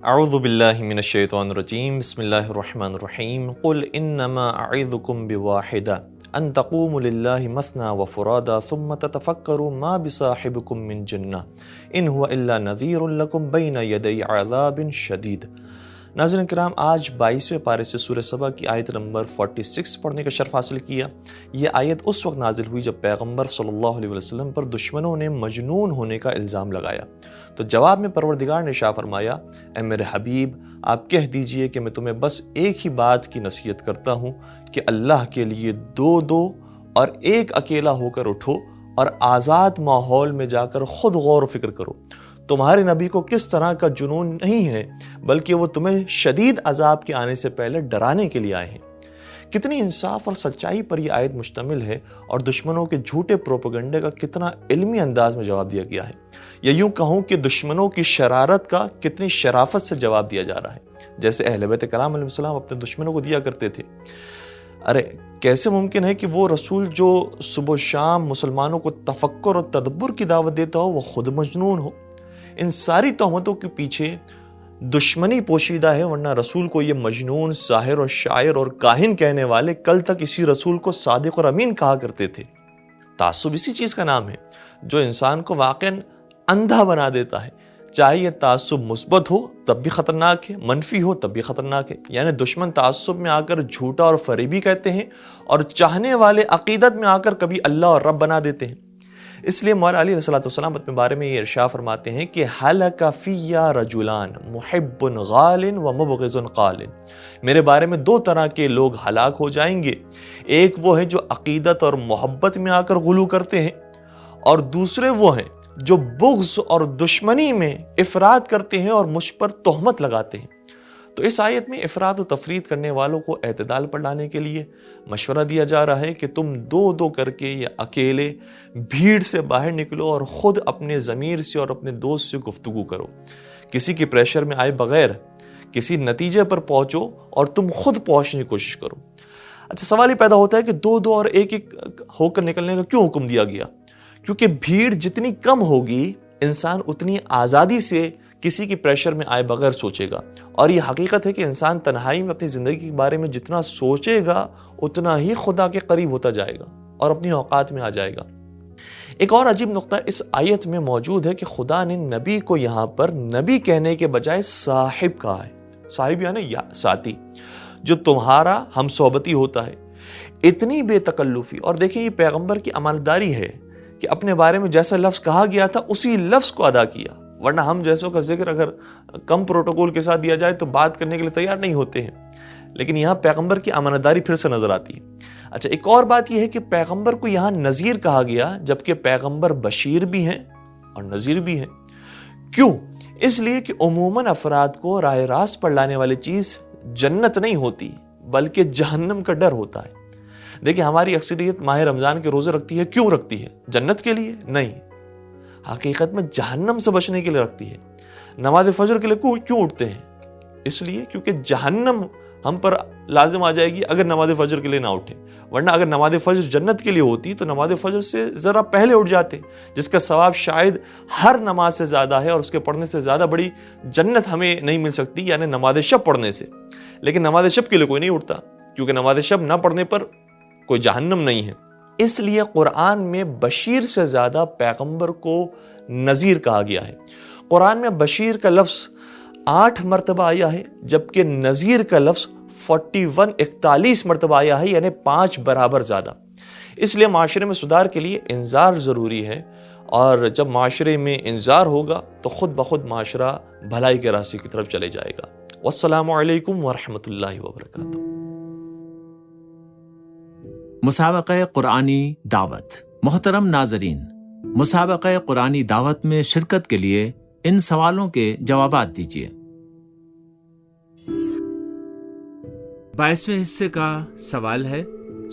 اعوذ باللہ من الشیطان الرجیم بسم اللہ الرحمن الرحیم قل انما اعظکم بواحدہ ان تقوموا للہ مثنی وفرادا ثم تتفکروا ما بصاحبکم من جنہ ان هو الا نذیر لکم بین یدی عذاب شدید۔ ناظرین کرام، آج 22ویں پارے سے سورہ سبا کی آیت نمبر 46 پڑھنے کا شرف حاصل کیا۔ یہ آیت اس وقت نازل ہوئی جب پیغمبر صلی اللہ علیہ وسلم پر دشمنوں نے مجنون ہونے کا الزام لگایا، تو جواب میں پروردگار نے ارشاد فرمایا، اے میرے حبیب، آپ کہہ دیجئے کہ میں تمہیں بس ایک ہی بات کی نصیحت کرتا ہوں کہ اللہ کے لیے دو اور ایک اکیلا ہو کر اٹھو اور آزاد ماحول میں جا کر خود غور و فکر کرو۔ تمہارے نبی کو کس طرح کا جنون نہیں ہے، بلکہ وہ تمہیں شدید عذاب کے آنے سے پہلے ڈرانے کے لیے آئے ہیں۔ کتنی انصاف اور سچائی پر یہ آیت مشتمل ہے اور دشمنوں کے جھوٹے پروپیگنڈے کا کتنا علمی انداز میں جواب دیا گیا ہے، یا یوں کہوں کہ دشمنوں کی شرارت کا کتنی شرافت سے جواب دیا جا رہا ہے، جیسے اہل بیت کرام علیہ السلام اپنے دشمنوں کو دیا کرتے تھے۔ ارے کیسے ممکن ہے کہ وہ رسول جو صبح و شام مسلمانوں کو تفکر اور تدبر کی دعوت دیتا ہو وہ خود مجنون ہو؟ ان ساری تہمتوں کے پیچھے دشمنی پوشیدہ ہے، ورنہ رسول کو یہ مجنون، ساحر اور شاعر اور کاہن کہنے والے کل تک اسی رسول کو صادق اور امین کہا کرتے تھے۔ تعصب اسی چیز کا نام ہے جو انسان کو واقعاً اندھا بنا دیتا ہے، چاہے یہ تعصب مثبت ہو تب بھی خطرناک ہے، منفی ہو تب بھی خطرناک ہے۔ یعنی دشمن تعصب میں آ کر جھوٹا اور فریبی کہتے ہیں، اور چاہنے والے عقیدت میں آ کر کبھی اللہ اور رب بنا دیتے ہیں۔ اس لیے مولا علی علیہ السلام اپنے بارے میں یہ ارشاد فرماتے ہیں کہ ہلک فی رجلان محب غال و مبغض قال۔ میرے بارے میں دو طرح کے لوگ ہلاک ہو جائیں گے، ایک وہ ہے جو عقیدت اور محبت میں آ کر غلو کرتے ہیں، اور دوسرے وہ ہیں جو بغض اور دشمنی میں افراد کرتے ہیں اور مجھ پر تہمت لگاتے ہیں۔ تو اس آیت میں افراد و تفرید کرنے والوں کو اعتدال پر لانے کے لیے مشورہ دیا جا رہا ہے کہ تم دو کر کے یا اکیلے بھیڑ سے باہر نکلو اور خود اپنے ضمیر سے اور اپنے دوست سے گفتگو کرو، کسی کے پریشر میں آئے بغیر کسی نتیجے پر پہنچو اور تم خود پہنچنے کی کوشش کرو۔ اچھا، سوال یہ پیدا ہوتا ہے کہ دو اور ایک ہو کر نکلنے کا کیوں حکم دیا گیا؟ کیونکہ بھیڑ جتنی کم ہوگی انسان اتنی آزادی سے کسی کی پریشر میں آئے بغیر سوچے گا، اور یہ حقیقت ہے کہ انسان تنہائی میں اپنی زندگی کے بارے میں جتنا سوچے گا اتنا ہی خدا کے قریب ہوتا جائے گا اور اپنی اوقات میں آ جائے گا۔ ایک اور عجیب نقطہ اس آیت میں موجود ہے کہ خدا نے نبی کو یہاں پر نبی کہنے کے بجائے صاحب کہا ہے۔ صاحب یعنی ساتھی، جو تمہارا ہم صحبتی ہوتا ہے۔ اتنی بے تکلفی، اور دیکھیں یہ پیغمبر کی امانتداری ہے کہ اپنے بارے میں جیسا لفظ کہا گیا تھا اسی لفظ کو ادا کیا، ورنہ ہم جیسوں کا ذکر اگر کم پروٹوکول کے ساتھ دیا جائے تو بات کرنے کے لیے تیار نہیں ہوتے ہیں، لیکن یہاں پیغمبر کی امانتداری پھر سے نظر آتی ہے۔ اچھا، ایک اور بات یہ ہے کہ پیغمبر کو یہاں نذیر کہا گیا، جبکہ پیغمبر بشیر بھی ہیں اور نذیر بھی ہیں۔ کیوں؟ اس لیے کہ عموماً افراد کو راہ راست پر لانے والی چیز جنت نہیں ہوتی بلکہ جہنم کا ڈر ہوتا ہے۔ دیکھیں، ہماری اکثریت ماہ رمضان کے روزے رکھتی ہے، کیوں رکھتی ہے؟ جنت کے لیے نہیں، حقیقت میں جہنم سے بچنے کے لیے رکھتی ہے۔ نماز فجر کے لیے کیوں اٹھتے ہیں؟ اس لیے کیونکہ جہنم ہم پر لازم آ جائے گی اگر نماز فجر کے لیے نہ اٹھے، ورنہ اگر نماز فجر جنت کے لیے ہوتی تو نماز فجر سے ذرا پہلے اٹھ جاتے، جس کا ثواب شاید ہر نماز سے زیادہ ہے، اور اس کے پڑھنے سے زیادہ بڑی جنت ہمیں نہیں مل سکتی، یعنی نماز شب پڑھنے سے۔ لیکن نماز شب کے لیے کوئی نہیں اٹھتا، کیونکہ نماز شب نہ پڑھنے پر کوئی جہنم نہیں ہے۔ اس لیے قرآن میں بشیر سے زیادہ پیغمبر کو نذیر کہا گیا ہے۔ قرآن میں بشیر کا لفظ 8 مرتبہ آیا ہے، جبکہ نذیر کا لفظ 41 مرتبہ آیا ہے، یعنی 5 برابر زیادہ۔ اس لیے معاشرے میں سدھار کے لیے انذار ضروری ہے، اور جب معاشرے میں انذار ہوگا تو خود بخود معاشرہ بھلائی کے راستے کی طرف چلے جائے گا۔ والسلام علیکم ورحمۃ اللہ وبرکاتہ۔ مسابقہ قرآنی دعوت۔ محترم ناظرین، مسابقہ قرآنی دعوت میں شرکت کے لیے ان سوالوں کے جوابات دیجیے۔ 22ویں حصے کا سوال ہے،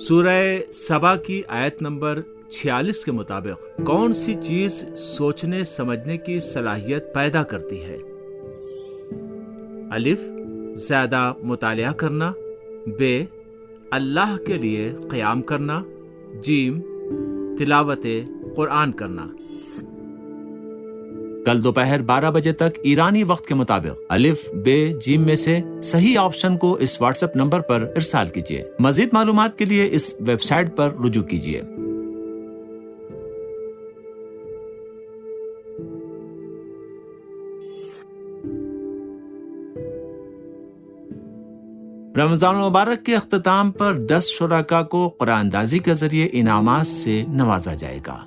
سورہ سبا کی آیت نمبر 46 کے مطابق کون سی چیز سوچنے سمجھنے کی صلاحیت پیدا کرتی ہے؟ الف، زیادہ مطالعہ کرنا، ب، اللہ کے لیے قیام کرنا، جیم، تلاوت قرآن کرنا۔ کل دوپہر 12 بجے تک ایرانی وقت کے مطابق الف بے جیم میں سے صحیح آپشن کو اس واٹس ایپ نمبر پر ارسال کیجیے۔ مزید معلومات کے لیے اس ویب سائٹ پر رجوع کیجیے۔ رمضان المبارک کے اختتام پر 10 شرکاء کو قرآن اندازی کے ذریعے انعامات سے نوازا جائے گا۔